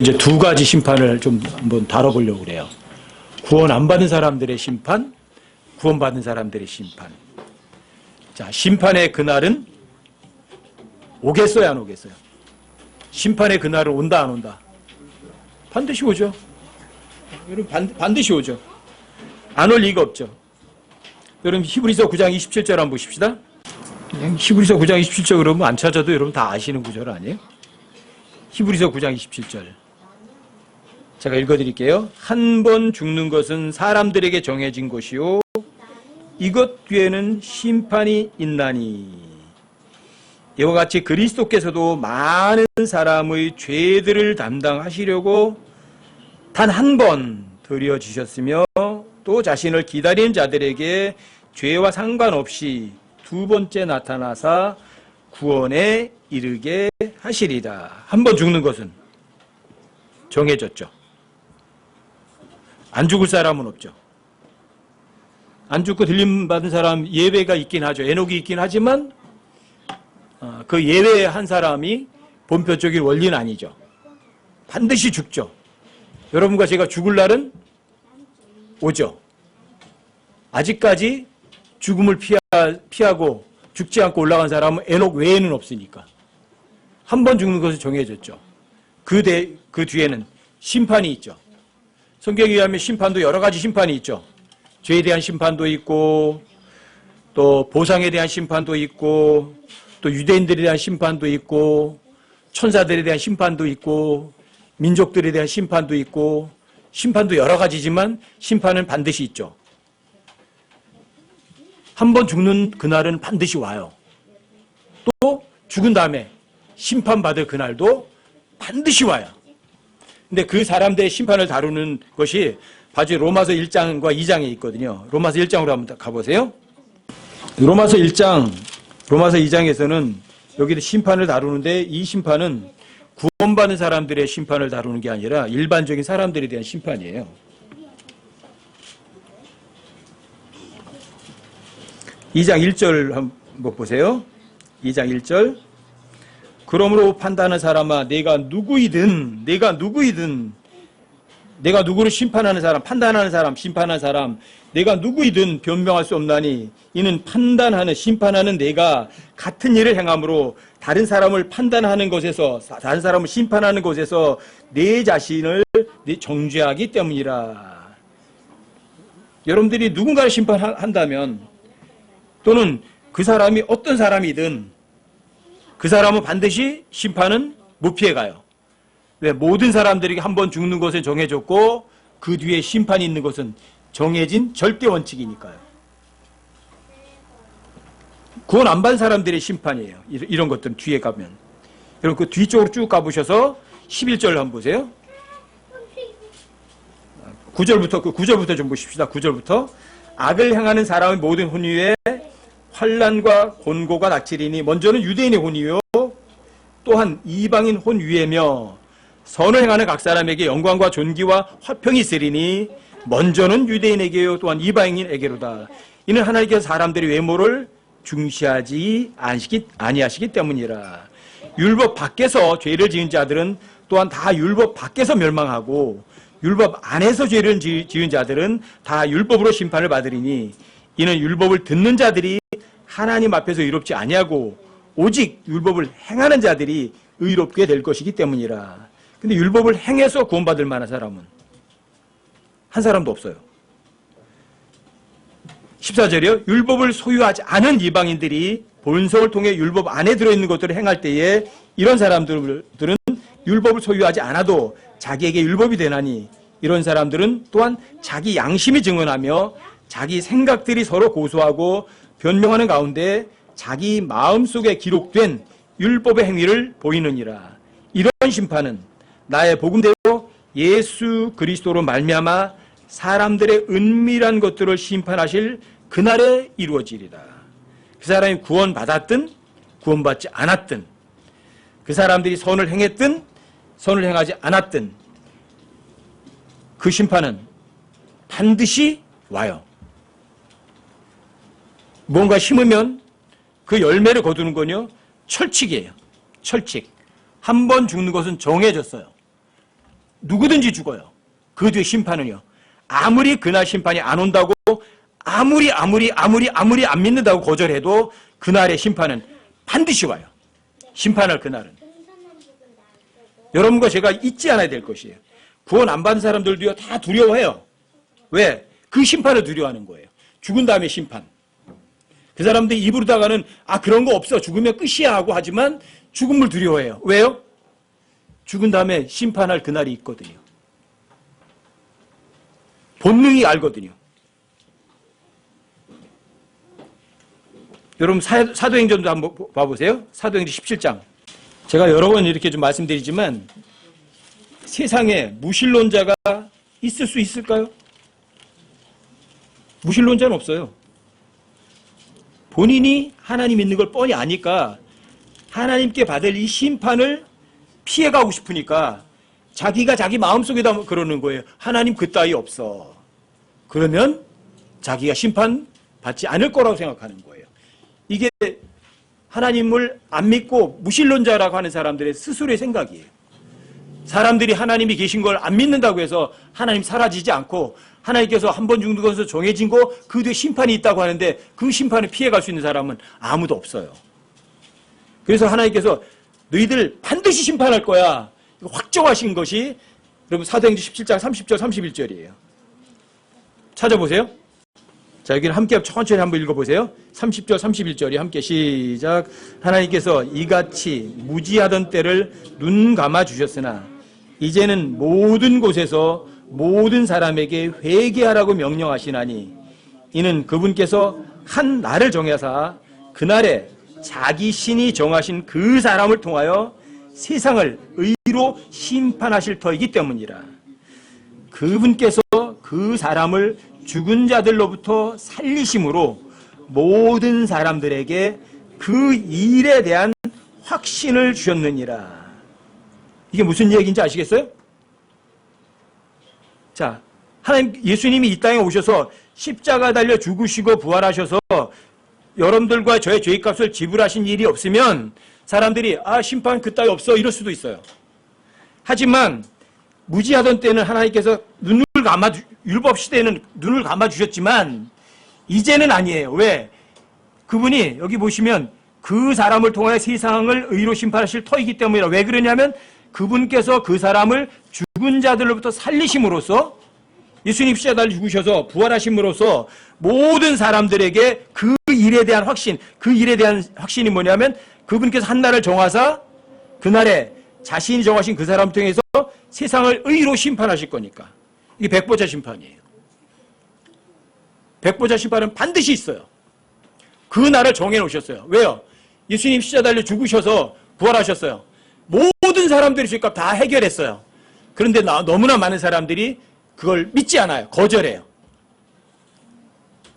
이제 두 가지 심판을 좀 한번 다뤄보려고 그래요. 구원 안 받은 사람들의 심판, 구원받은 사람들의 심판. 자, 심판의 그날은 오겠어요, 안 오겠어요? 심판의 그날은 온다, 안 온다? 반드시 오죠. 여러분, 반드시 오죠. 안 올 리가 없죠. 여러분, 히브리서 9장 27절 한번 보십시다. 히브리서 9장 27절 그러면 안 찾아도 여러분 다 아시는 구절 아니에요? 히브리서 9장 27절. 제가 읽어드릴게요. 한 번 죽는 것은 사람들에게 정해진 것이요 이것 뒤에는 심판이 있나니 이와 같이 그리스도께서도 많은 사람의 죄들을 담당하시려고 단 한 번 드려지셨으며 또 자신을 기다리는 자들에게 죄와 상관없이 두 번째 나타나사 구원에 이르게 하시리라. 한 번 죽는 것은 정해졌죠. 안 죽을 사람은 없죠. 안 죽고 들림받은 사람 예외가 있긴 하죠. 에녹이 있긴 하지만 그 예외의 한 사람이 본표적인 원리는 아니죠. 반드시 죽죠. 여러분과 제가 죽을 날은 오죠. 아직까지 죽음을 피하고 죽지 않고 올라간 사람은 에녹 외에는 없으니까. 한 번 죽는 것은 정해졌죠. 그 뒤에는 심판이 있죠. 성경에 의하면 심판도 여러 가지 심판이 있죠. 죄에 대한 심판도 있고 또 보상에 대한 심판도 있고 또 유대인들에 대한 심판도 있고 천사들에 대한 심판도 있고 민족들에 대한 심판도 있고 심판도 여러 가지지만 심판은 반드시 있죠. 한 번 죽는 그날은 반드시 와요. 또 죽은 다음에 심판받을 그날도 반드시 와요. 근데 그 사람들의 심판을 다루는 것이 바로 로마서 1장과 2장에 있거든요. 로마서 1장으로 한번 가보세요. 로마서 2장에서는 여기도 심판을 다루는데 이 심판은 구원받은 사람들의 심판을 다루는 게 아니라 일반적인 사람들에 대한 심판이에요. 2장 1절 한번 보세요. 2장 1절. 그러므로 판단하는 사람아 내가 누구이든 내가 누구를 심판하는 사람, 판단하는 사람, 심판하는 사람 내가 누구이든 변명할 수 없나니 이는 판단하는 심판하는 내가 같은 일을 행함으로 다른 사람을 판단하는 것에서 다른 사람을 심판하는 것에서 내 자신을 정죄하기 때문이라. 여러분들이 누군가를 심판한다면 또는 그 사람이 어떤 사람이든 그 사람은 반드시 심판은 못 피해가요. 왜? 모든 사람들에게 한 번 죽는 것은 정해졌고 그 뒤에 심판이 있는 것은 정해진 절대 원칙이니까요. 구원 안 받은 사람들의 심판이에요. 이런 것들은 뒤에 가면. 여러분 그 뒤쪽으로 쭉 가보셔서 11절 한번 보세요. 9절부터 좀 보십시다. 9절부터. 악을 행하는 사람의 모든 혼위에 환난과 곤고가 닥치리니 먼저는 유대인의 혼위요 또한 이방인 혼위에며 선을 행하는 각 사람에게 영광과 존귀와 화평이 있으리니 먼저는 유대인에게요 또한 이방인에게로다. 이는 하나님께서 사람들의 외모를 중시하지 아니하시기 때문이라. 율법 밖에서 죄를 지은 자들은 또한 다 율법 밖에서 멸망하고 율법 안에서 죄를 지은 자들은 다 율법으로 심판을 받으리니 이는 율법을 듣는 자들이 하나님 앞에서 의롭지 아니하고 오직 율법을 행하는 자들이 의롭게 될 것이기 때문이라. 근데 율법을 행해서 구원받을 만한 사람은 한 사람도 없어요. 14절이요. 율법을 소유하지 않은 이방인들이 본성을 통해 율법 안에 들어있는 것들을 행할 때에 이런 사람들은 율법을 소유하지 않아도 자기에게 율법이 되나니 이런 사람들은 또한 자기 양심이 증언하며 자기 생각들이 서로 고소하고 변명하는 가운데 자기 마음속에 기록된 율법의 행위를 보이느니라. 이런 심판은 나의 복음대로 예수 그리스도로 말미암아 사람들의 은밀한 것들을 심판하실 그날에 이루어지리라. 그 사람이 구원받았든 구원받지 않았든 그 사람들이 선을 행했든 선을 행하지 않았든 그 심판은 반드시 와요. 뭔가 심으면 그 열매를 거두는 건요 철칙이에요. 철칙. 한 번 죽는 것은 정해졌어요. 누구든지 죽어요. 그 뒤에 심판은요. 아무리 그날 심판이 안 온다고 아무리 안 믿는다고 거절해도 그날의 심판은 반드시 와요. 심판할 그날은. 여러분과 제가 잊지 않아야 될 것이에요. 구원 안 받은 사람들도요 다 두려워해요. 왜? 그 심판을 두려워하는 거예요. 죽은 다음에 심판. 그 사람들이 입으로다가는 그런 거 없어. 죽으면 끝이야 하고 하지만 죽음을 두려워해요. 왜요? 죽은 다음에 심판할 그날이 있거든요. 본능이 알거든요. 여러분 사도행전도 한번 봐보세요. 사도행전 17장. 제가 여러 번 이렇게 좀 말씀드리지만 세상에 무신론자가 있을 수 있을까요? 무신론자는 없어요. 본인이 하나님 있는 걸 뻔히 아니까 하나님께 받을 이 심판을 피해가고 싶으니까 자기가 자기 마음속에다 그러는 거예요. 하나님 그따위 없어. 그러면 자기가 심판 받지 않을 거라고 생각하는 거예요. 이게 하나님을 안 믿고 무신론자라고 하는 사람들의 스스로의 생각이에요. 사람들이 하나님이 계신 걸 안 믿는다고 해서 하나님 사라지지 않고 하나님께서 한 번 죽는 것에서 정해진 거 그 뒤에 심판이 있다고 하는데 그 심판을 피해갈 수 있는 사람은 아무도 없어요. 그래서 하나님께서 너희들 반드시 심판할 거야 확정하신 것이 여러분 사도행전 17장 30절 31절이에요. 찾아보세요. 자, 여기는 함께 천천히 한번 읽어보세요. 30절 31절이 함께 시작. 하나님께서 이같이 무지하던 때를 눈 감아 주셨으나 이제는 모든 곳에서 모든 사람에게 회개하라고 명령하시나니 이는 그분께서 한 날을 정하사 그날에 자기 신이 정하신 그 사람을 통하여 세상을 의로 심판하실 터이기 때문이라. 그분께서 그 사람을 죽은 자들로부터 살리심으로 모든 사람들에게 그 일에 대한 확신을 주셨느니라. 이게 무슨 얘기인지 아시겠어요? 자, 하나님 예수님이 이 땅에 오셔서 십자가 달려 죽으시고 부활하셔서 여러분들과 저의 죄값을 지불하신 일이 없으면 사람들이 심판 그따위 없어 이럴 수도 있어요. 하지만 무지하던 때는 하나님께서 눈을 감아 율법 시대에는 눈을 감아 주셨지만 이제는 아니에요. 왜? 그분이 여기 보시면 그 사람을 통하여 세상을 의로 심판하실 터이기 때문이라. 왜 그러냐면 그분께서 그 사람을 죽은 자들로부터 살리심으로써 예수님 십자가에 달려 죽으셔서 부활하심으로써 모든 사람들에게 그 일에 대한 확신, 그 일에 대한 확신이 뭐냐면 그분께서 한 날을 정하사 그날에 자신이 정하신 그 사람을 통해서 세상을 의로 심판하실 거니까. 이게 백보자 심판이에요. 백보자 심판은 반드시 있어요. 그 날을 정해놓으셨어요. 왜요? 예수님 십자가에 달려 죽으셔서 부활하셨어요. 모든 사람들이 죄값 다 해결했어요. 그런데 너무나 많은 사람들이 그걸 믿지 않아요. 거절해요.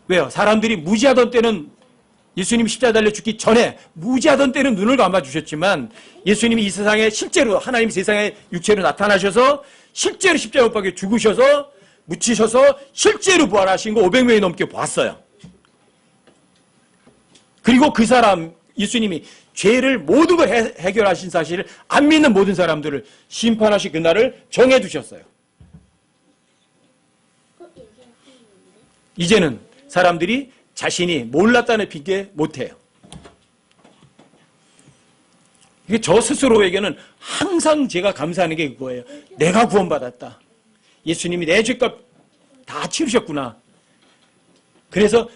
왜요? 사람들이 무지하던 때는 예수님 십자가에 달려 죽기 전에 무지하던 때는 눈을 감아주셨지만 예수님이 이 세상에 실제로 하나님 세상에 육체로 나타나셔서 실제로 십자가 못 박혀 죽으셔서 묻히셔서 실제로 부활하신 거 500명이 넘게 봤어요. 그리고 그 사람 예수님이 죄를 모든 걸 해결하신 사실을 안 믿는 모든 사람들을 심판하실 그날을 정해두셨어요. 이제는 사람들이 자신이 몰랐다는 핑계 못해요. 이게 저 스스로에게는 항상 제가 감사하는 게 그거예요. 내가 구원받았다. 예수님이 내 죄값 다 치르셨구나. 그래서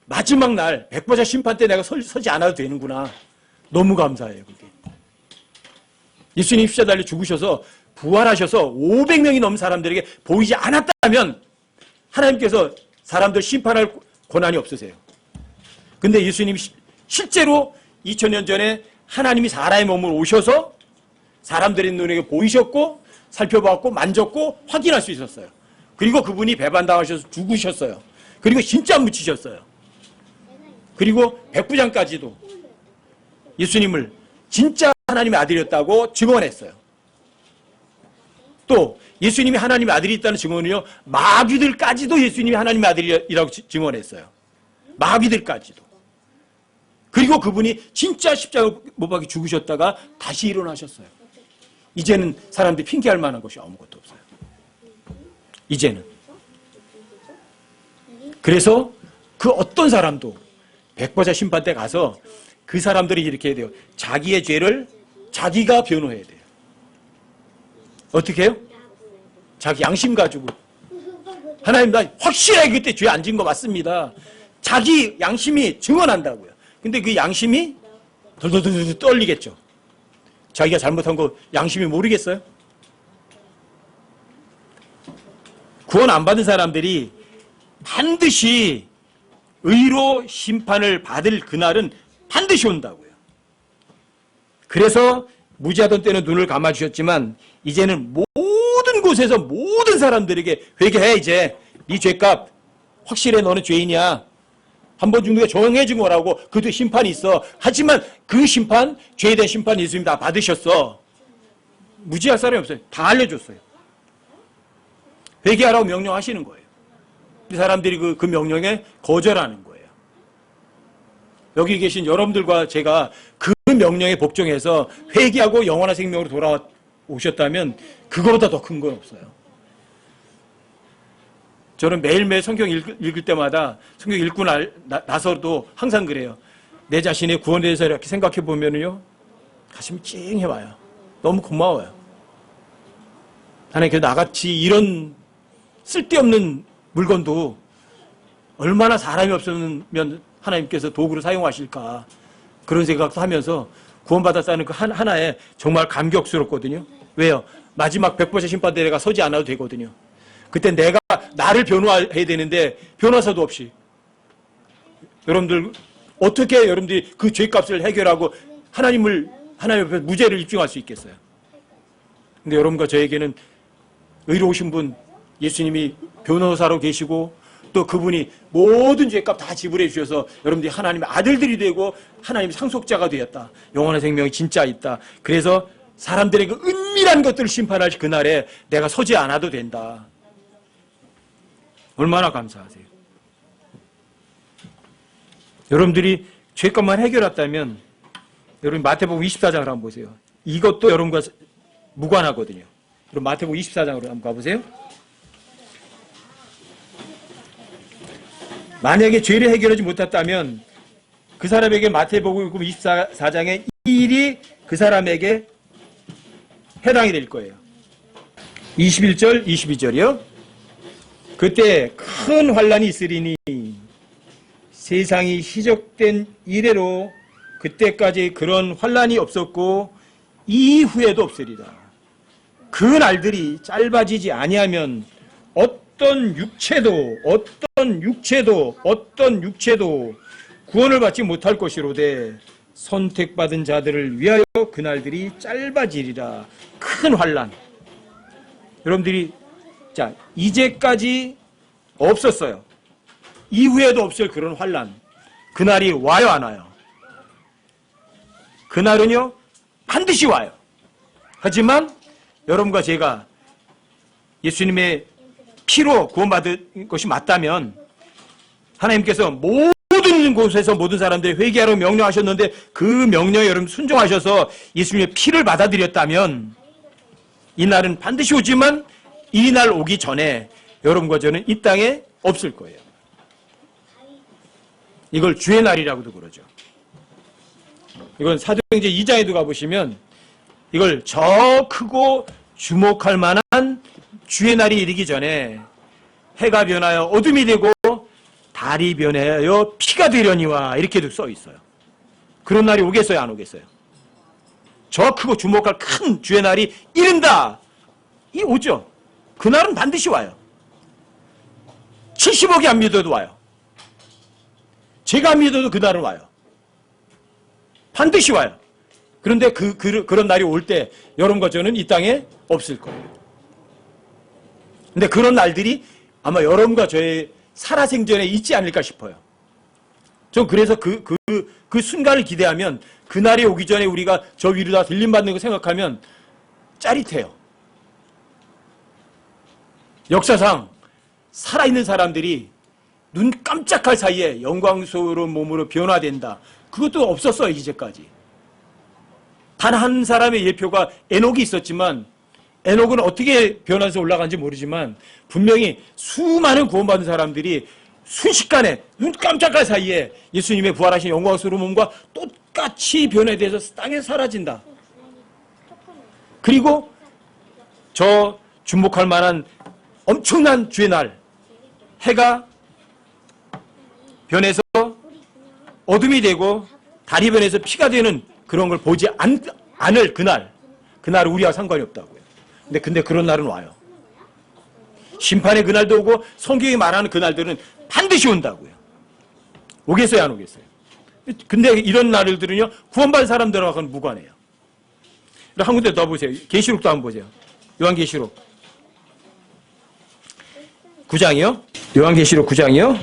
마지막 날 백보자 심판 때 내가 서지 않아도 되는구나. 너무 감사해요. 그게. 예수님 십자가에 달려 죽으셔서 부활하셔서 500명이 넘는 사람들에게 보이지 않았다면 하나님께서 사람들 심판할 권한이 없으세요. 근데 예수님이 실제로 2000년 전에 하나님이 사람의 몸으로 오셔서 사람들의 눈에게 보이셨고 살펴봤고 만졌고 확인할 수 있었어요. 그리고 그분이 배반당하셔서 죽으셨어요. 그리고 진짜 묻히셨어요. 그리고 백부장까지도 예수님을 진짜 하나님의 아들이었다고 증언했어요. 또 예수님이 하나님의 아들이 있다는 증언은요, 마귀들까지도 예수님이 하나님의 아들이라고 증언했어요. 마귀들까지도. 그리고 그분이 진짜 십자가 못 박혀 죽으셨다가 다시 일어나셨어요. 이제는 사람들이 핑계할 만한 것이 아무것도 없어요. 이제는. 그래서 그 어떤 사람도 백보자 심판 때 가서 그 사람들이 이렇게 해야 돼요. 자기의 죄를 자기가 변호해야 돼요. 어떻게 해요? 자기 양심 가지고. 하나님, 나 확실하게 그때 죄 안 지은 거 맞습니다. 자기 양심이 증언한다고요. 근데 그 양심이 덜덜덜 떨리겠죠. 자기가 잘못한 거 양심이 모르겠어요? 구원 안 받은 사람들이 반드시 의로 심판을 받을 그날은 반드시 온다고요. 그래서 무지하던 때는 눈을 감아주셨지만 이제는 모든 곳에서 모든 사람들에게 회개해. 이제 네 죄값 확실해. 너는 죄인이야. 한 번 죽는 게 정해진 거라고. 그것도 심판이 있어. 하지만 그 심판, 죄에 대한 심판 예수님 다 받으셨어. 무지할 사람이 없어요. 다 알려줬어요. 회개하라고 명령하시는 거예요. 이 사람들이 그 명령에 거절하는 거예요. 여기 계신 여러분들과 제가 그 명령에 복종해서 회개하고 영원한 생명으로 돌아오셨다면 그거보다 더 큰 건 없어요. 저는 매일매일 성경 읽을 때마다 성경 읽고 나서도 항상 그래요. 내 자신의 구원에 대해서 이렇게 생각해 보면요, 가슴이 찡해 와요. 너무 고마워요. 하나님, 나같이 이런 쓸데없는 물건도 얼마나 사람이 없으면 하나님께서 도구로 사용하실까, 그런 생각도 하면서 구원받았다는 그 하나에 정말 감격스럽거든요. 왜요? 마지막 백보자 심판대에 내가 서지 않아도 되거든요. 그때 내가 나를 변호해야 되는데 변호사도 없이 여러분들 어떻게 여러분들이 그 죄값을 해결하고 하나님 앞에 무죄를 입증할 수 있겠어요? 근데 여러분과 저에게는 의로우신 분 예수님이 변호사로 계시고 또 그분이 모든 죄값 다 지불해 주셔서 여러분들이 하나님의 아들들이 되고 하나님의 상속자가 되었다. 영원한 생명이 진짜 있다. 그래서 사람들의 그 은밀한 것들을 심판할 그날에 내가 서지 않아도 된다. 얼마나 감사하세요. 여러분들이 죄값만 해결했다면 여러분 마태복음 24장을 한번 보세요. 이것도 여러분과 무관하거든요. 그럼 마태복음 24장으로 한번 가보세요. 만약에 죄를 해결하지 못했다면 그 사람에게 마태복음 24장의 이 일이 그 사람에게 해당이 될 거예요. 21절, 22절이요. 그때 큰 환란이 있으리니 세상이 시작된 이래로 그때까지 그런 환란이 없었고 이후에도 없으리라. 그 날들이 짧아지지 아니하면 어떤 육체도 구원을 받지 못할 것이로되 선택받은 자들을 위하여 그 날들이 짧아지리라. 큰 환란. 여러분들이 자, 이제까지 없었어요. 이후에도 없을 그런 환란. 그날이 와요, 안 와요? 그날은요, 반드시 와요. 하지만 여러분과 제가 예수님의 피로 구원받은 것이 맞다면 하나님께서 모든 곳에서 모든 사람들이 회개하라고 명령하셨는데 그 명령에 여러분 순종하셔서 예수님의 피를 받아들였다면 이 날은 반드시 오지만 이 날 오기 전에 여러분과 저는 이 땅에 없을 거예요. 이걸 주의 날이라고도 그러죠. 이건 사도행전 2장에도 가보시면 이걸 저 크고 주목할 만한 주의 날이 이르기 전에 해가 변하여 어둠이 되고 달이 변하여 피가 되려니와 이렇게도 써 있어요. 그런 날이 오겠어요, 안 오겠어요? 저 크고 주목할 큰 주의 날이 이른다. 이 오죠. 그날은 반드시 와요. 70억이 안 믿어도 와요. 제가 안 믿어도 그날은 와요. 반드시 와요. 그런데 그런 날이 올 때 여러분과 저는 이 땅에 없을 거예요. 근데 그런 날들이 아마 여러분과 저의 살아생전에 있지 않을까 싶어요. 전 그래서 그 순간을 기대하면 그날이 오기 전에 우리가 저 위로 다 들림받는 거 생각하면 짜릿해요. 역사상 살아있는 사람들이 눈 깜짝할 사이에 영광스러운 몸으로 변화된다. 그것도 없었어요, 이제까지. 단 한 사람의 예표가 에녹이 있었지만 에녹은 어떻게 변해서 올라간지 모르지만 분명히 수많은 구원받은 사람들이 순식간에 눈 깜짝할 사이에 예수님의 부활하신 영광스러운 몸과 똑같이 변해돼서 땅에 사라진다. 그리고 저 주목할 만한 엄청난 주의 날 해가 변해서 어둠이 되고 달이 변해서 피가 되는 그런 걸 보지 않을 그날은 우리와 상관이 없다고요. 근데 그런 날은 와요. 심판의 그날도 오고 성경이 말하는 그날들은 반드시 온다고요. 오겠어요, 안 오겠어요? 근데 이런 날들은요, 구원받은 사람들하고는 무관해요. 한 군데 더 보세요. 계시록도 한번 보세요. 요한계시록 9장이요. 요한계시록 9장이요.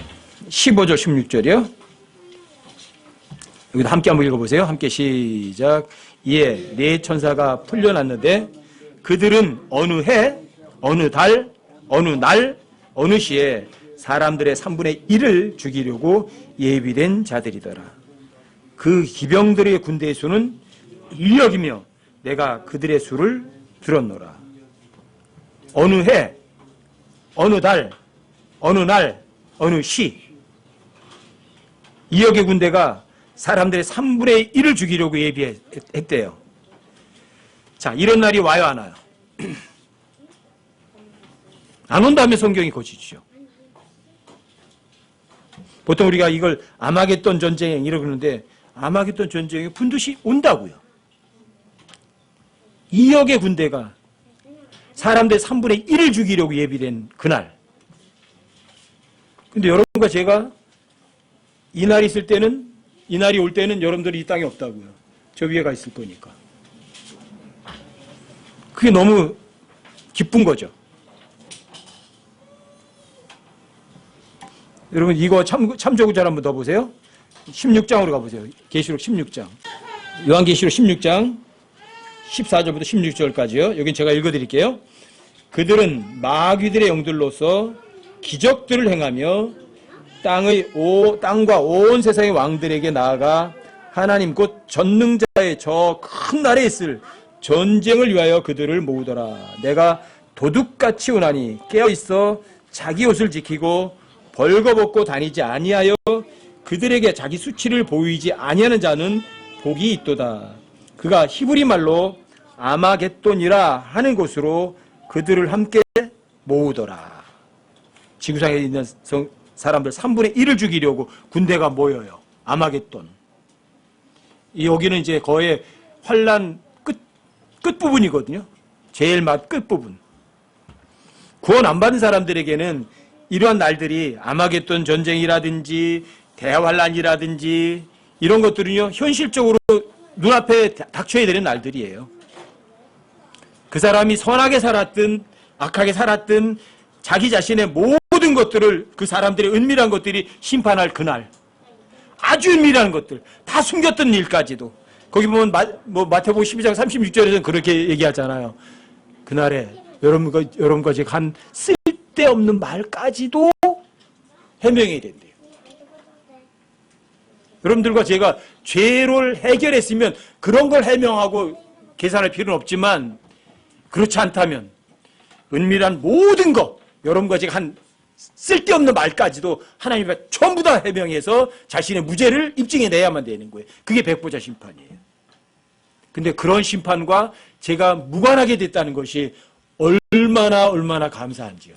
15절 16절이요. 여기도 함께 한번 읽어보세요. 함께 시작. 이에 네 천사가 풀려났는데 그들은 어느 해, 어느 달, 어느 날, 어느 시에 사람들의 3분의 1을 죽이려고 예비된 자들이더라. 그 기병들의 군대의 수는 1력이며 내가 그들의 수를 들었노라. 어느 해, 어느 달, 어느 날, 어느 시. 2억의 군대가 사람들의 3분의 1을 죽이려고 예비했대요. 자, 이런 날이 와요, 안 와요? 안 온다면 성경이 고치죠. 보통 우리가 이걸 아마겟돈 전쟁 이러고 그러는데 아마겟돈 전쟁이 분듯이 온다고요. 2억의 군대가 사람들 3분의 1을 죽이려고 예비된 그날. 근데 여러분과 제가 이 날이 있을 때는, 이 날이 올 때는 여러분들이 이 땅에 없다고요. 저 위에 가 있을 거니까. 그게 너무 기쁜 거죠. 여러분 이거 참조구절 한번 더 보세요. 16장으로 가보세요. 계시록 16장. 요한계시록 16장 14절부터 16절까지요. 여긴 제가 읽어드릴게요. 그들은 마귀들의 영들로서 기적들을 행하며 땅과 온 세상의 왕들에게 나아가 하나님 곧 전능자의 저 큰 날에 있을 전쟁을 위하여 그들을 모으더라. 내가 도둑같이 오나니 깨어있어 자기 옷을 지키고 벌거벗고 다니지 아니하여 그들에게 자기 수치를 보이지 아니하는 자는 복이 있도다. 그가 히브리 말로 아마겟돈이라 하는 곳으로 그들을 함께 모으더라. 지구상에 있는 사람들 3분의 1을 죽이려고 군대가 모여요. 아마겟돈. 여기는 이제 거의 환란 끝부분이거든요. 제일 끝부분. 구원 안 받은 사람들에게는 이러한 날들이 아마겟돈 전쟁이라든지 대환란이라든지 이런 것들은요, 현실적으로 눈앞에 닥쳐야 되는 날들이에요. 그 사람이 선하게 살았든 악하게 살았든 자기 자신의 모든 것들을, 그 사람들의 은밀한 것들이 심판할 그날, 아주 은밀한 것들, 다 숨겼던 일까지도, 거기 보면 마태복음 12장 36절에서는 그렇게 얘기하잖아요. 그날에 여러분과 지금 한 쓸데없는 말까지도 해명해야 된대요. 여러분들과 제가 죄를 해결했으면 그런 걸 해명하고 계산할 필요는 없지만, 그렇지 않다면 은밀한 모든 것, 여러분과 제가 한 쓸데없는 말까지도 하나님이 전부 다 해명해서 자신의 무죄를 입증해내야만 되는 거예요. 그게 백보자 심판이에요. 근데 그런 심판과 제가 무관하게 됐다는 것이 얼마나 감사한지요.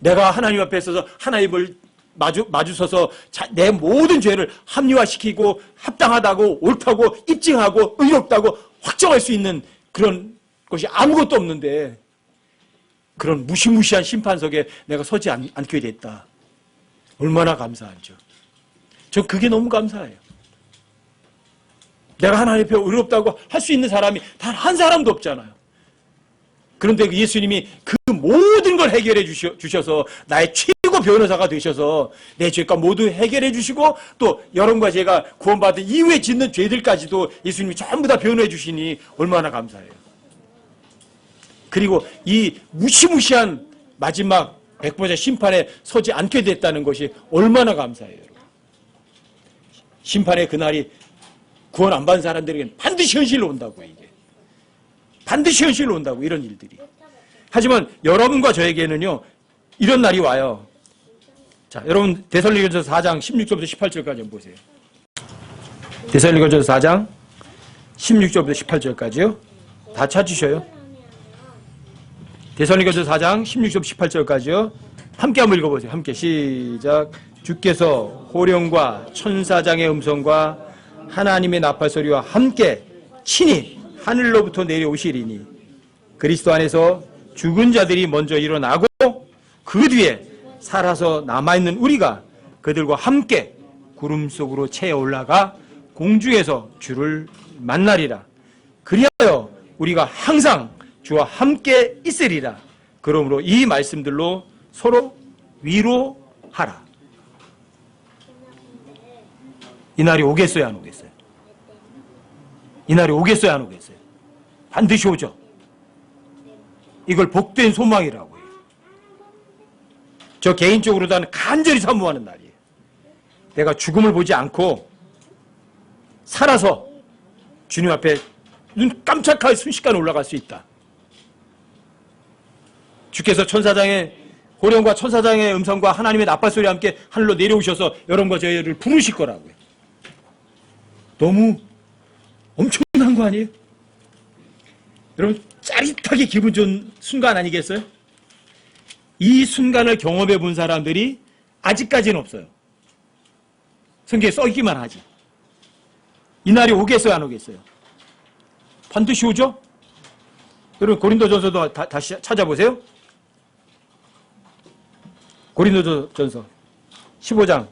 내가 하나님 앞에 서서 하나님을 마주서서 내 모든 죄를 합리화시키고 합당하다고 옳다고 입증하고 의롭다고 확정할 수 있는 그런 것이 아무것도 없는데, 그런 무시무시한 심판석에 내가 서지 않게 됐다. 얼마나 감사하죠. 전 그게 너무 감사해요. 내가 하나님 앞에 의롭다고 할 수 있는 사람이 단 한 사람도 없잖아요. 그런데 예수님이 그 모든 걸 해결해 주셔서 나의 최고 변호사가 되셔서 내 죄가 모두 해결해 주시고, 또 여러분과 제가 구원받은 이후에 짓는 죄들까지도 예수님이 전부 다 변호해 주시니 얼마나 감사해요. 그리고 이 무시무시한 마지막 백보자 심판에 서지 않게 됐다는 것이 얼마나 감사해요. 여러분. 심판의 그날이 구원 안 받은 사람들에게는 반드시 현실로 온다고, 이게. 반드시 현실로 온다고, 이런 일들이. 하지만 여러분과 저에게는요, 이런 날이 와요. 자, 여러분 데살로니가전서 4장 16절부터 18절까지 한번 보세요. 데살로니가전서 4장 16절부터 18절까지요. 다 찾으셔요. 데살로니가전서 4장 16절부터 18절까지요. 함께 한번 읽어보세요. 함께 시작. 주께서 호령과 천사장의 음성과 하나님의 나팔 소리와 함께 친히 하늘로부터 내려오시리니 그리스도 안에서 죽은 자들이 먼저 일어나고 그 뒤에 살아서 남아있는 우리가 그들과 함께 구름 속으로 채 올라가 공중에서 주를 만나리라. 그리하여 우리가 항상 주와 함께 있으리라. 그러므로 이 말씀들로 서로 위로하라. 이 날이 오겠어요, 안 오겠어요? 이 날이 오겠어요, 안 오겠어요? 반드시 오죠. 이걸 복된 소망이라고 해요. 저 개인적으로도 간절히 사모하는 날이에요. 내가 죽음을 보지 않고 살아서 주님 앞에 눈 깜짝하게 순식간에 올라갈 수 있다. 주께서 천사장의 호령과 천사장의 음성과 하나님의 나팔 소리와 함께 하늘로 내려오셔서 여러분과 저희를 부르실 거라고요. 너무 엄청난 거 아니에요? 여러분 짜릿하게 기분 좋은 순간 아니겠어요? 이 순간을 경험해 본 사람들이 아직까지는 없어요. 성경에 써있기만 하지. 이 날이 오겠어요, 안 오겠어요? 반드시 오죠? 여러분 고린도전서도 다시 찾아보세요. 고린도전서 15장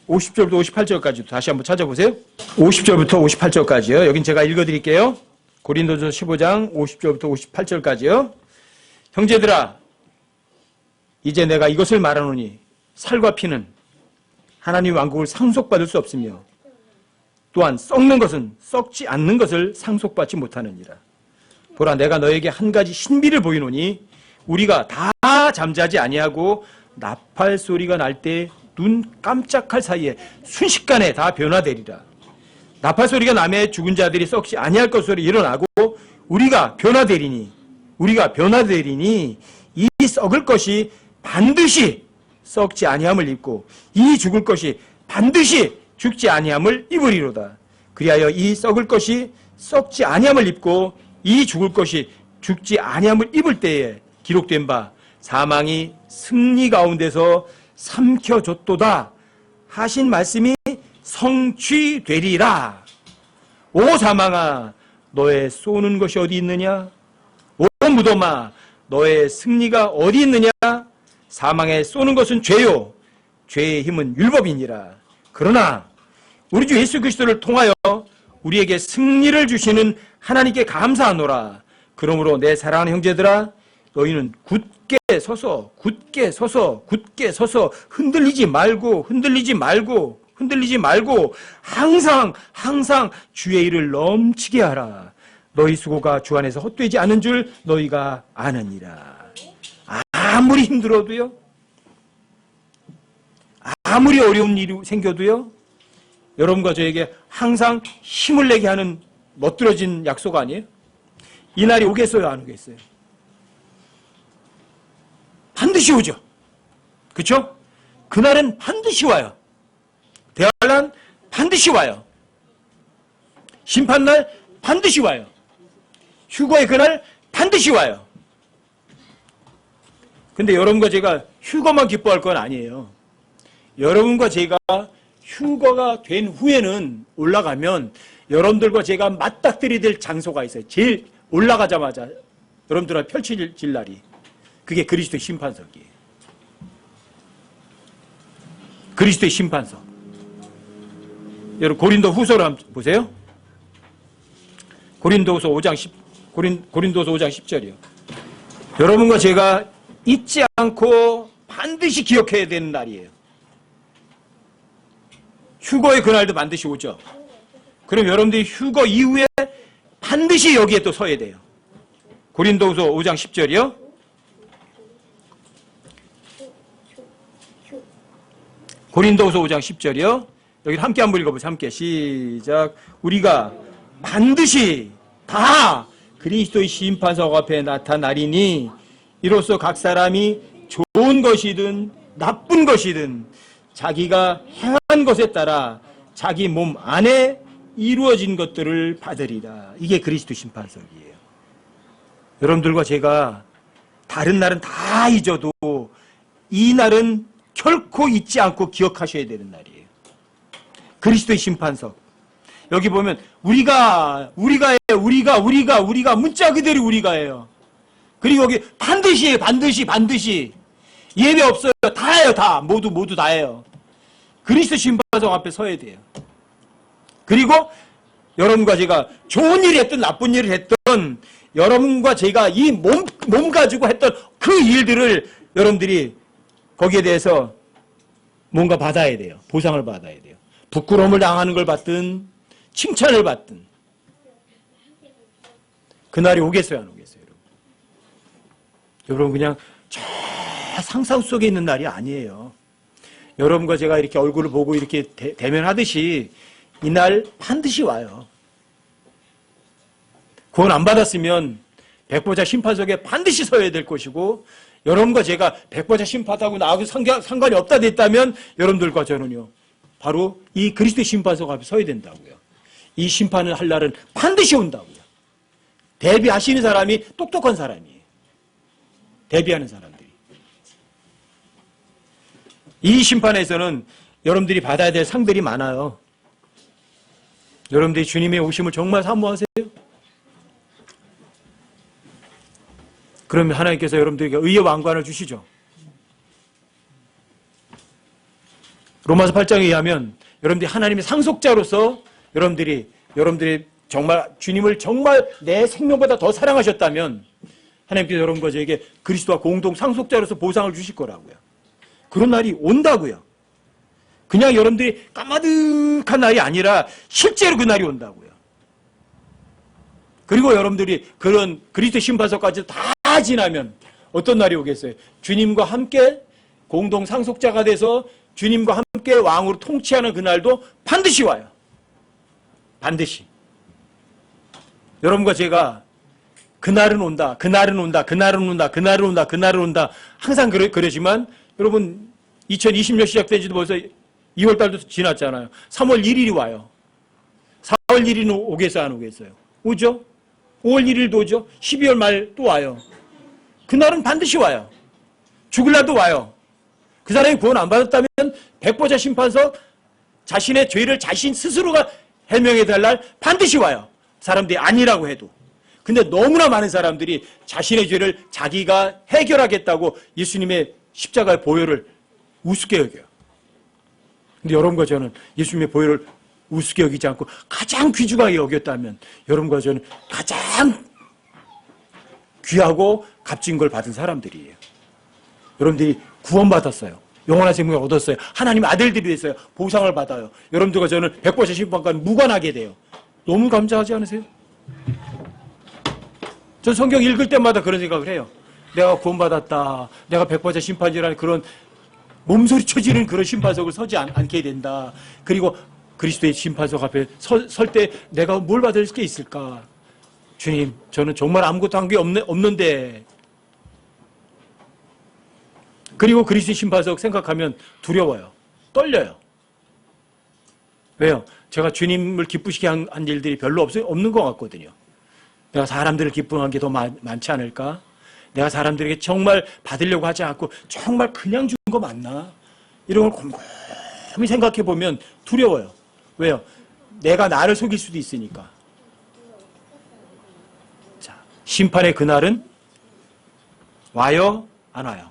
50절부터 58절까지 다시 한번 찾아보세요. 50절부터 58절까지요. 여긴 제가 읽어드릴게요. 고린도전서 15장 50절부터 58절까지요. 형제들아, 이제 내가 이것을 말하노니 살과 피는 하나님 왕국을 상속받을 수 없으며 또한 썩는 것은 썩지 않는 것을 상속받지 못하느니라. 보라, 내가 너에게 한 가지 신비를 보이노니 우리가 다 잠자지 아니하고 나팔 소리가 날 때 눈 깜짝할 사이에 순식간에 다 변화되리라. 나팔 소리가 나매 죽은 자들이 썩지 아니할 것으로 일어나고 우리가 변화되리니 이 썩을 것이 반드시 썩지 아니함을 입고 이 죽을 것이 반드시 죽지 아니함을 입으리로다. 그리하여 이 썩을 것이 썩지 아니함을 입고 이 죽을 것이 죽지 아니함을 입을 때에 기록된 바 사망이 승리 가운데서 삼켜졌도다 하신 말씀이 성취되리라. 오 사망아, 너의 쏘는 것이 어디 있느냐? 오 무덤아, 너의 승리가 어디 있느냐? 사망에 쏘는 것은 죄요, 죄의 힘은 율법이니라. 그러나 우리 주 예수 그리스도를 통하여 우리에게 승리를 주시는 하나님께 감사하노라. 그러므로 내 사랑하는 형제들아, 너희는 굳게 서서 흔들리지 말고 항상 주의 일을 넘치게 하라. 너희 수고가 주 안에서 헛되지 않은 줄 너희가 아느니라. 아무리 힘들어도요, 아무리 어려운 일이 생겨도요, 여러분과 저에게 항상 힘을 내게 하는 멋들어진 약속 아니에요? 이 날이 오겠어요, 안 오겠어요? 반드시 오죠. 그렇죠? 그날은 반드시 와요. 대환란 반드시 와요. 심판날 반드시 와요. 휴거의 그날 반드시 와요. 근데 여러분과 제가 휴거만 기뻐할 건 아니에요. 여러분과 제가 휴거가 된 후에는 올라가면 여러분들과 제가 맞닥뜨려야 될 장소가 있어요. 제일 올라가자마자 여러분들과 펼쳐질 날이. 그게 그리스도의 심판석이에요. 그리스도의 심판석. 여러분 고린도 후서를 한번 보세요. 고린도서 5장 10절이요. 여러분과 제가 잊지 않고 반드시 기억해야 되는 날이에요. 휴거의 그날도 반드시 오죠. 그럼 여러분들이 휴거 이후에 반드시 여기에 또 서야 돼요. 고린도서 5장 10절이요. 고린도서 5장 10절이요. 여기 함께 한번 읽어보세요. 함께 시작. 우리가 반드시 다 그리스도의 심판석 앞에 나타나리니 이로써 각 사람이 좋은 것이든 나쁜 것이든 자기가 행한 것에 따라 자기 몸 안에 이루어진 것들을 받으리라. 이게 그리스도 심판석이에요. 여러분들과 제가 다른 날은 다 잊어도 이 날은 결코 잊지 않고 기억하셔야 되는 날이에요. 그리스도의 심판석. 여기 보면 우리가 문자 그대로 우리가예요. 그리고 여기 반드시 예배 없어요. 다예요. 다 모두 다예요. 그리스도 심판석 앞에 서야 돼요. 그리고 여러분과 제가 좋은 일을 했든 나쁜 일을 했든 여러분과 제가 이 몸 가지고 했던 그 일들을 여러분들이 거기에 대해서 뭔가 받아야 돼요. 보상을 받아야 돼요. 부끄러움을 당하는 걸 받든 칭찬을 받든 그날이 오겠어요, 안 오겠어요, 여러분? 여러분 그냥 저 상상 속에 있는 날이 아니에요. 여러분과 제가 이렇게 얼굴을 보고 이렇게 대면하듯이 이날 반드시 와요. 구원 안 받았으면 백보자 심판석에 반드시 서야 될 것이고 여러분과 제가 백보자 심판하고 나하고 상관이 없다 됐다면 여러분들과 저는요. 바로 이 그리스도의 심판석 앞에 서야 된다고요. 이 심판을 할 날은 반드시 온다고요. 대비하시는 사람이 똑똑한 사람이에요. 대비하는 사람들이. 이 심판에서는 여러분들이 받아야 될 상들이 많아요. 여러분들이 주님의 오심을 정말 사모하세요? 그러면 하나님께서 여러분들에게 의의 왕관을 주시죠. 로마서 8장에 의하면 여러분들이 하나님의 상속자로서 여러분들이 정말 주님을 정말 내 생명보다 더 사랑하셨다면 하나님께서 여러분과 저에게 그리스도와 공동 상속자로서 보상을 주실 거라고요. 그런 날이 온다고요. 그냥 여러분들이 까마득한 날이 아니라 실제로 그 날이 온다고요. 그리고 여러분들이 그런 그리스도 심판석까지 다 지나면 어떤 날이 오겠어요? 주님과 함께 공동 상속자가 돼서 주님과 함께 왕으로 통치하는 그날도 반드시 와요. 반드시. 여러분과 제가 그날은 온다, 그날은 온다, 그날은 온다, 그날은 온다, 그날은 온다 항상 그러지만 여러분 2020년 시작된 지도 벌써 2월 달도 지났잖아요. 3월 1일이 와요. 4월 1일은 오겠어요, 안 오겠어요? 오죠? 5월 1일도 오죠? 12월 말 또 와요. 그날은 반드시 와요. 죽을 날도 와요. 그 사람이 구원 안 받았다면 백보자 심판석 자신의 죄를 자신 스스로가 해명해 달 날 반드시 와요. 사람들이 아니라고 해도. 근데 너무나 많은 사람들이 자신의 죄를 자기가 해결하겠다고 예수님의 십자가의 보혈을 우습게 여겨요. 근데 여러분과 저는 예수님의 보혈을 우습게 여기지 않고 가장 귀중하게 여겼다면 여러분과 저는 가장 귀하고 값진 걸 받은 사람들이에요. 여러분들이 구원받았어요. 영원한 생명을 얻었어요. 하나님의 아들들이 됐어요. 보상을 받아요. 여러분들과 저는 백보자 심판과는 무관하게 돼요. 너무 감사하지 않으세요? 전 성경 읽을 때마다 그런 생각을 해요. 내가 구원받았다. 내가 백보자 심판이라는 그런 몸소리 쳐지는 그런 심판석을 서지 않게 된다. 그리고 그리스도의 심판석 앞에 설 때 내가 뭘 받을 게 있을까? 주님, 저는 정말 아무것도 한 게 없는데. 그리고 그리스도의 심판석 생각하면 두려워요. 떨려요. 왜요? 제가 주님을 기쁘시게 한 일들이 별로 없는 것 같거든요. 내가 사람들을 기쁘게 게 더 많지 않을까? 내가 사람들에게 정말 받으려고 하지 않고 정말 그냥 준 거 맞나? 이런 걸 곰곰이 생각해 보면 두려워요. 왜요? 내가 나를 속일 수도 있으니까. 자, 심판의 그날은 와요? 안 와요?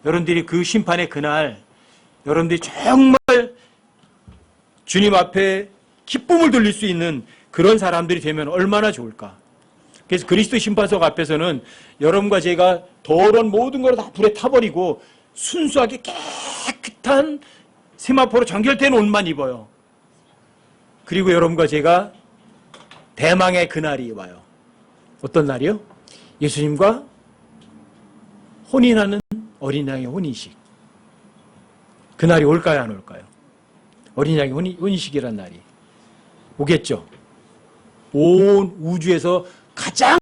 여러분들이 그 심판의 그날, 여러분들이 정말 주님 앞에 기쁨을 돌릴 수 있는 그런 사람들이 되면 얼마나 좋을까? 그래서 그리스도 심판석 앞에서는 여러분과 제가 더러운 모든 걸 다 불에 타버리고 순수하게 깨끗한 세마포로 정결된 옷만 입어요. 그리고 여러분과 제가 대망의 그날이 와요. 어떤 날이요? 예수님과 혼인하는 어린 양의 혼인식. 그날이 올까요, 안 올까요? 어린 양의 혼인식이란 날이 오겠죠. 온 우주에서 가장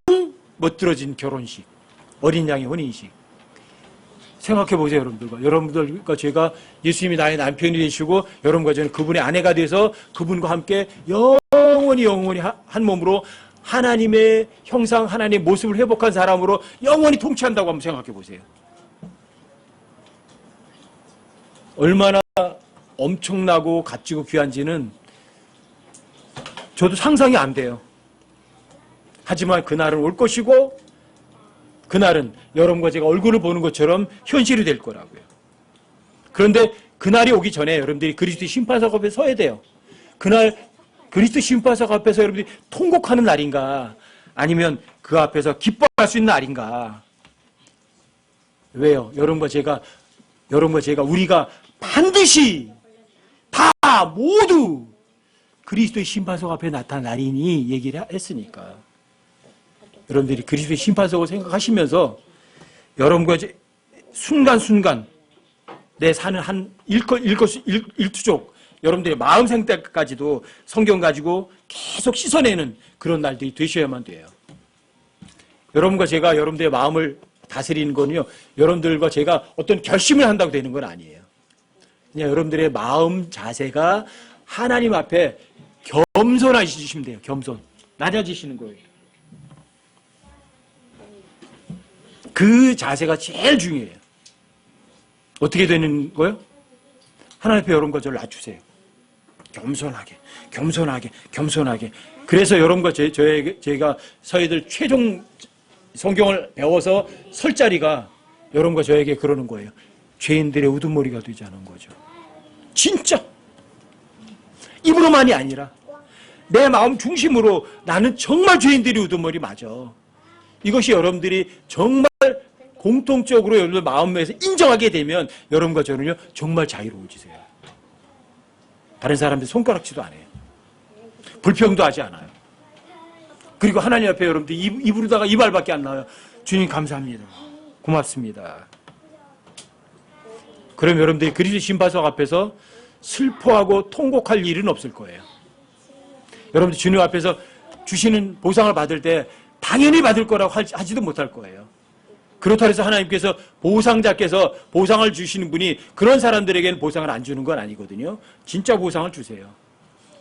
멋들어진 결혼식, 어린 양의 혼인식. 생각해 보세요, 여러분들과. 여러분들과 제가 예수님이 나의 남편이 되시고 여러분과 저는 그분의 아내가 돼서 그분과 함께 영원히 한 몸으로 하나님의 형상, 하나님의 모습을 회복한 사람으로 영원히 통치한다고 한번 생각해 보세요. 얼마나 엄청나고 값지고 귀한지는 저도 상상이 안 돼요. 하지만 그날은 올 것이고 그날은 여러분과 제가 얼굴을 보는 것처럼 현실이 될 거라고요. 그런데 그날이 오기 전에 여러분들이 그리스도의 심판석 앞에 서야 돼요. 그날 그리스도 심판석 앞에서 여러분들이 통곡하는 날인가 아니면 그 앞에서 기뻐할 수 있는 날인가. 왜요? 여러분과 제가 우리가 반드시 다 모두 그리스도의 심판석 앞에 나타난 날이니 얘기를 했으니까. 여러분들이 그리스도의 심판석을 생각하시면서 여러분과 순간순간 내 사는 한 일투족 여러분들의 마음 생각까지도 성경 가지고 계속 씻어내는 그런 날들이 되셔야만 돼요. 여러분과 제가 여러분들의 마음을 다스리는 거는요, 여러분들과 제가 어떤 결심을 한다고 되는 건 아니에요. 그냥 여러분들의 마음 자세가 하나님 앞에 겸손하시면 돼요. 겸손. 낮아지시는 거예요. 그 자세가 제일 중요해요. 어떻게 되는 거예요? 하나님 앞에 여러분과 저를 낮추세요. 겸손하게. 그래서 여러분과 제가 저희들 최종 성경을 배워서 설 자리가 여러분과 저에게 그러는 거예요. 죄인들의 우두머리가 되지 않은 거죠. 진짜 입으로만이 아니라 내 마음 중심으로 나는 정말 죄인들의 우두머리 맞아. 이것이 여러분들이 정말 공통적으로 여러분들 마음에서 인정하게 되면 여러분과 저는요 정말 자유로워지세요. 다른 사람들 손가락질도 안 해요. 불평도 하지 않아요. 그리고 하나님 앞에 여러분들 입으로다가 이발밖에 안 나와요. 주님 감사합니다. 고맙습니다. 그럼 여러분들이 그리스도 심판석 앞에서 슬퍼하고 통곡할 일은 없을 거예요. 여러분들 주님 앞에서 주시는 보상을 받을 때 당연히 받을 거라고 하지도 못할 거예요. 그렇다고 해서 하나님께서 보상자께서 보상을 주시는 분이 그런 사람들에게는 보상을 안 주는 건 아니거든요. 진짜 보상을 주세요.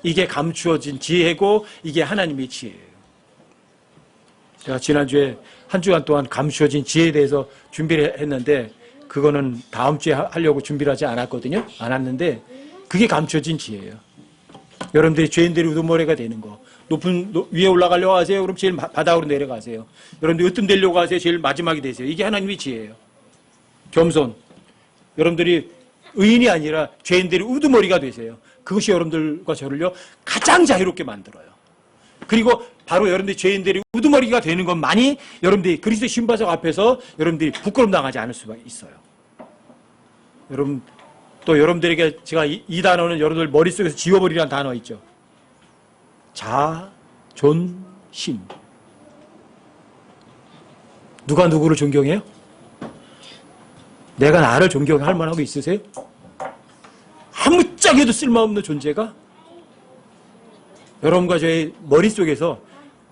이게 감추어진 지혜고 이게 하나님의 지혜예요. 제가 지난주에 한 주간 동안 감추어진 지혜에 대해서 준비를 했는데 그거는 다음 주에 하려고 준비를 하지 않았거든요. 않았는데 그게 감추어진 지혜예요. 여러분들이 죄인들이 우두머리가 되는 거. 위에 올라가려고 하세요. 그럼 제일 바닥으로 내려가세요. 여러분들이 으뜸되려고 하세요. 제일 마지막에 되세요. 이게 하나님의 지혜예요. 겸손. 여러분들이 의인이 아니라 죄인들이 우두머리가 되세요. 그것이 여러분들과 저를요 가장 자유롭게 만들어요. 그리고 바로 여러분들이 죄인들이 우두머리가 되는 것만이 여러분들이 그리스도의 심판석 앞에서 여러분들이 부끄럼 당하지 않을 수가 있어요. 여러분 또 여러분들에게 제가 이 단어는 여러분들 머릿속에서 지워버리라는 단어 있죠. 자존심. 누가 누구를 존경해요? 내가 나를 존경할 만한 거 있으세요? 아무짝에도 쓸모없는 존재가 여러분과 저의 머릿속에서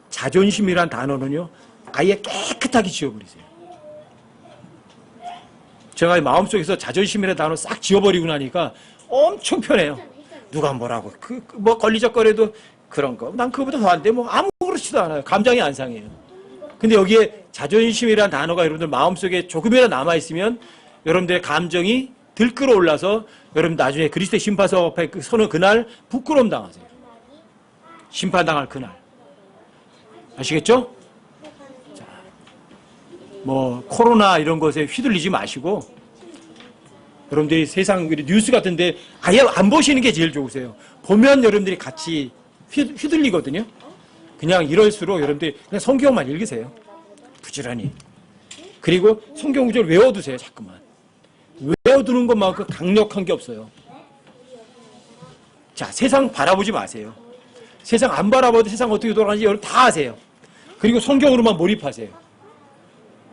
자존심이란 단어는요 아예 깨끗하게 지워버리세요. 제가 마음속에서 자존심이라는 단어 싹 지워버리고 나니까 엄청 편해요. 누가 뭐라고 뭐 걸리적거려도 그런 거 난 그거보다 더 안 돼. 뭐 아무렇지도 않아요. 감정이 안 상해요. 근데 여기에 자존심이라는 단어가 여러분들 마음속에 조금이라도 남아있으면 여러분들의 감정이 들끓어올라서 여러분 나중에 그리스도의 심판석 앞에 서는 그날 부끄러움 당하세요. 심판당할 그날. 아시겠죠? 자, 뭐 코로나 이런 것에 휘둘리지 마시고 여러분들이 세상 뉴스 같은데 아예 안 보시는 게 제일 좋으세요. 보면 여러분들이 같이 휘둘리거든요. 그냥 이럴수록 여러분들이 그냥 성경만 읽으세요. 부지런히. 그리고 성경 구절 외워두세요. 자꾸만. 외워두는 것만큼 강력한 게 없어요. 자, 세상 바라보지 마세요. 세상 안 바라봐도 세상 어떻게 돌아가는지 여러분 다 아세요. 그리고 성경으로만 몰입하세요.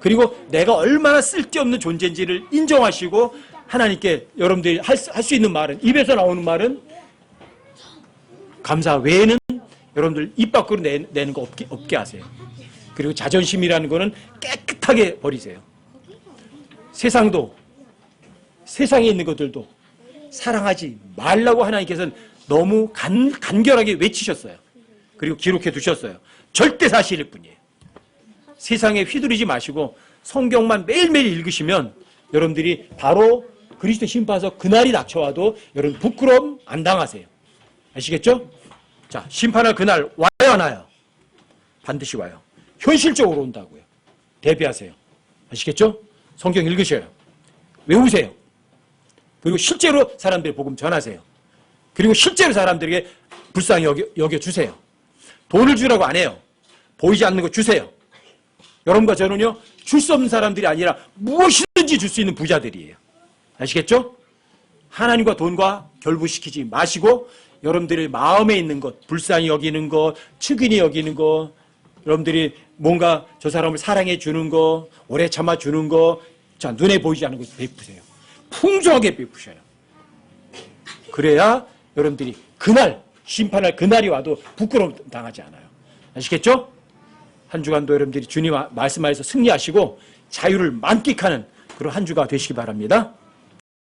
그리고 내가 얼마나 쓸데없는 존재인지를 인정하시고 하나님께 여러분들이 할 수 있는 말은 입에서 나오는 말은 감사 외에는 여러분들 입 밖으로 내는 거 없게 하세요. 그리고 자존심이라는 거는 깨끗하게 버리세요. 세상에 있는 것들도 사랑하지 말라고 하나님께서는 너무 간결하게 외치셨어요. 그리고 기록해 두셨어요. 절대 사실일 뿐이에요. 세상에 휘두르지 마시고 성경만 매일매일 읽으시면 여러분들이 바로 그리스도 심판에서 그날이 닥쳐와도 여러분 부끄러움 안 당하세요. 아시겠죠? 자, 심판할 그날 와요 안 와요? 반드시 와요. 현실적으로 온다고요. 대비하세요. 아시겠죠? 성경 읽으셔요. 외우세요. 그리고 실제로 사람들의 복음 전하세요. 그리고 실제로 사람들에게 불쌍히 여겨주세요. 돈을 주라고 안 해요. 보이지 않는 거 주세요. 여러분과 저는요, 줄 수 없는 사람들이 아니라 무엇이든지 줄 수 있는 부자들이에요. 아시겠죠? 하나님과 돈과 결부시키지 마시고 여러분들의 마음에 있는 것, 불쌍히 여기는 것, 측은히 여기는 것, 여러분들이 뭔가 저 사람을 사랑해 주는 거, 오래 참아 주는 거, 자, 눈에 보이지 않는 것 베푸세요. 풍성하게 베푸셔요. 그래야 여러분들이 그날, 심판할 그날이 와도 부끄러움 당하지 않아요. 아시겠죠? 한 주간도 여러분들이 주님 말씀 안에서 승리하시고 자유를 만끽하는 그런 한 주가 되시기 바랍니다.